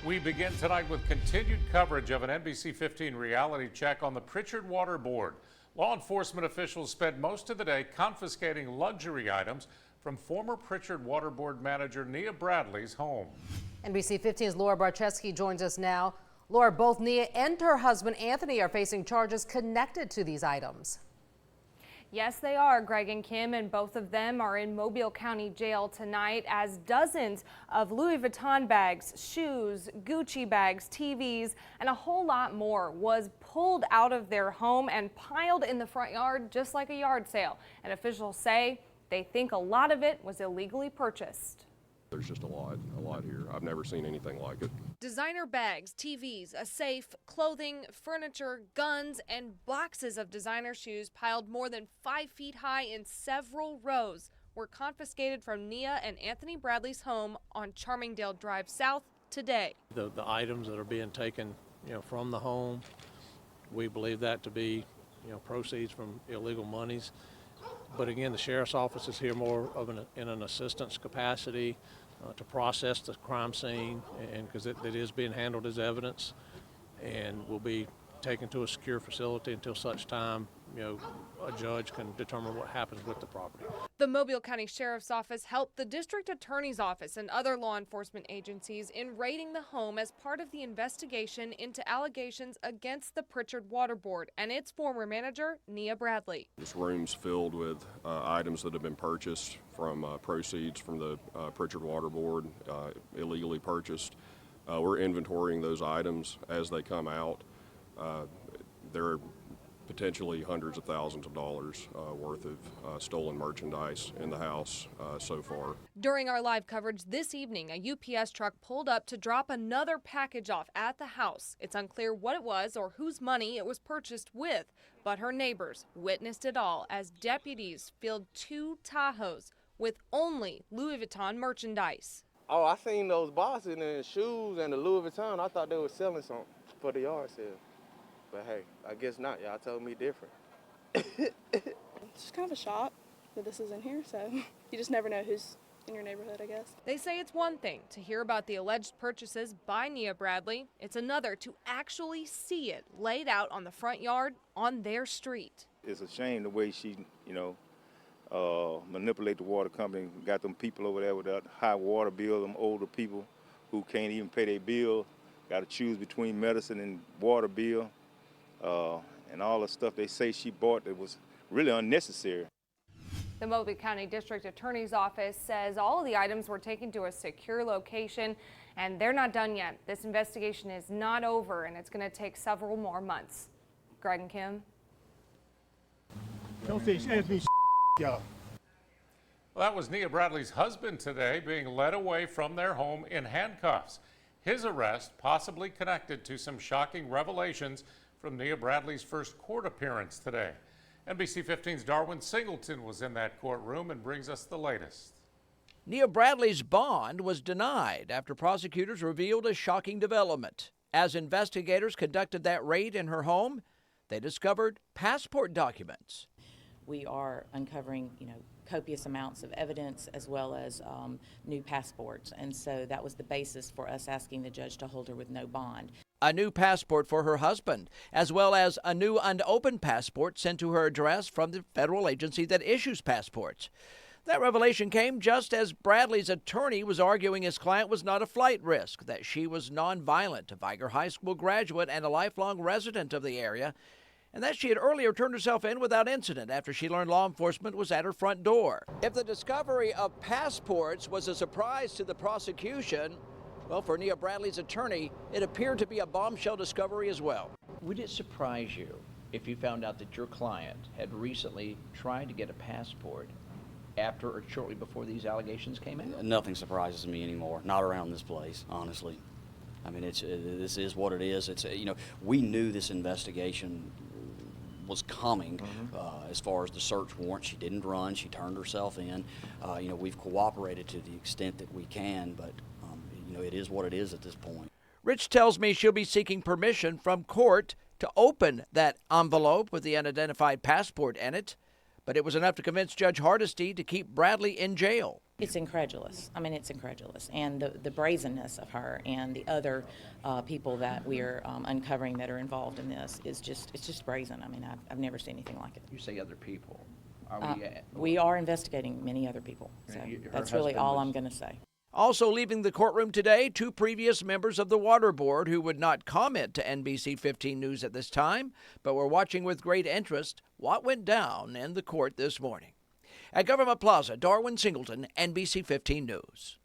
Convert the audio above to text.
We begin tonight with continued coverage of an NBC 15 reality check on the Prichard Water Board. Law enforcement officials spent most of the day confiscating luxury items from former Prichard Water Board manager Nia Bradley's home. NBC 15's Laura Barczewski joins us now. Laura, both Nia and her husband Anthony are facing charges connected to these items. Yes, they are, Greg and Kim, and both of them are in Mobile County Jail tonight as dozens of Louis Vuitton bags, shoes, Gucci bags, TVs, and a whole lot more was pulled out of their home and piled in the front yard just like a yard sale. And officials say they think a lot of it was illegally purchased. There's just a lot here. I've never seen anything like it. Designer bags, TVs, a safe, clothing, furniture, guns, and boxes of designer shoes piled more than 5 feet high in several rows were confiscated from Nia and Anthony Bradley's home on Charmingdale Drive South today. The items that are being taken, from the home, we believe that to be, proceeds from illegal monies. But again, the sheriff's office is here more of in an assistance capacity to process the crime scene, and because it is being handled as evidence, and will be taken to a secure facility until such time a judge can determine what happens with the property. The Mobile County Sheriff's Office helped the District Attorney's Office and other law enforcement agencies in raiding the home as part of the investigation into allegations against the Prichard Water Board and its former manager, Nia Bradley. This room's filled with items that have been purchased from proceeds from the Prichard Water Board, illegally purchased. We're inventorying those items as they come out. There are potentially hundreds of thousands of dollars worth of stolen merchandise in the house so far. During our live coverage this evening, a UPS truck pulled up to drop another package off at the house. It's unclear what it was or whose money it was purchased with, but her neighbors witnessed it all as deputies filled 2 Tahoes with only Louis Vuitton merchandise. Oh, I seen those boxes and the shoes and the Louis Vuitton. I thought they were selling something for the yard sale. But hey, I guess not. Y'all told me different. It's just kind of a shock that this is in here, so you just never know who's in your neighborhood, I guess. They say it's one thing to hear about the alleged purchases by Nia Bradley. It's another to actually see it laid out on the front yard on their street. It's a shame the way she, manipulate the water company. Got them people over there with that high water bill, them older people who can't even pay their bill. Got to choose between medicine and water bill. And all the stuff they say she bought that was really unnecessary. The Mobile County District Attorney's Office says all of the items were taken to a secure location, and they're not done yet. This investigation is not over, and it's going to take several more months. Greg and Kim? Don't say Anthony, y'all. Well, that was Nia Bradley's husband today being led away from their home in handcuffs. His arrest possibly connected to some shocking revelations from Nia Bradley's first court appearance today. NBC 15's Darwin Singleton was in that courtroom and brings us the latest. Nia Bradley's bond was denied after prosecutors revealed a shocking development. As investigators conducted that raid in her home, they discovered passport documents. We are uncovering, copious amounts of evidence as well as new passports. And so that was the basis for us asking the judge to hold her with no bond. A new passport for her husband, as well as a new unopened passport sent to her address from the federal agency that issues passports. That revelation came just as Bradley's attorney was arguing his client was not a flight risk, that she was nonviolent, a Viger High School graduate and a lifelong resident of the area, and that she had earlier turned herself in without incident after she learned law enforcement was at her front door. If the discovery of passports was a surprise to the prosecution, well, for Nia Bradley's attorney, it appeared to be a bombshell discovery as well. Would it surprise you if you found out that your client had recently tried to get a passport after or shortly before these allegations came in? Nothing surprises me anymore, not around this place, honestly. I mean, this is what it is. We knew this investigation was coming as far as the search warrant. She didn't run, she turned herself in. We've cooperated to the extent that we can, but it is what it is at this point. Rich tells me she'll be seeking permission from court to open that envelope with the unidentified passport in it, but it was enough to convince Judge Hardesty to keep Bradley in jail. It's incredulous. I mean, it's incredulous. And the brazenness of her and the other people that we are uncovering that are involved in this is it's just brazen. I mean, I've never seen anything like it. You say other people. Are we are investigating many other people. So that's really all I'm going to say. Also leaving the courtroom today, 2 previous members of the Water Board who would not comment to NBC 15 News at this time, but were watching with great interest what went down in the court this morning. At Government Plaza, Darwin Singleton, NBC 15 News.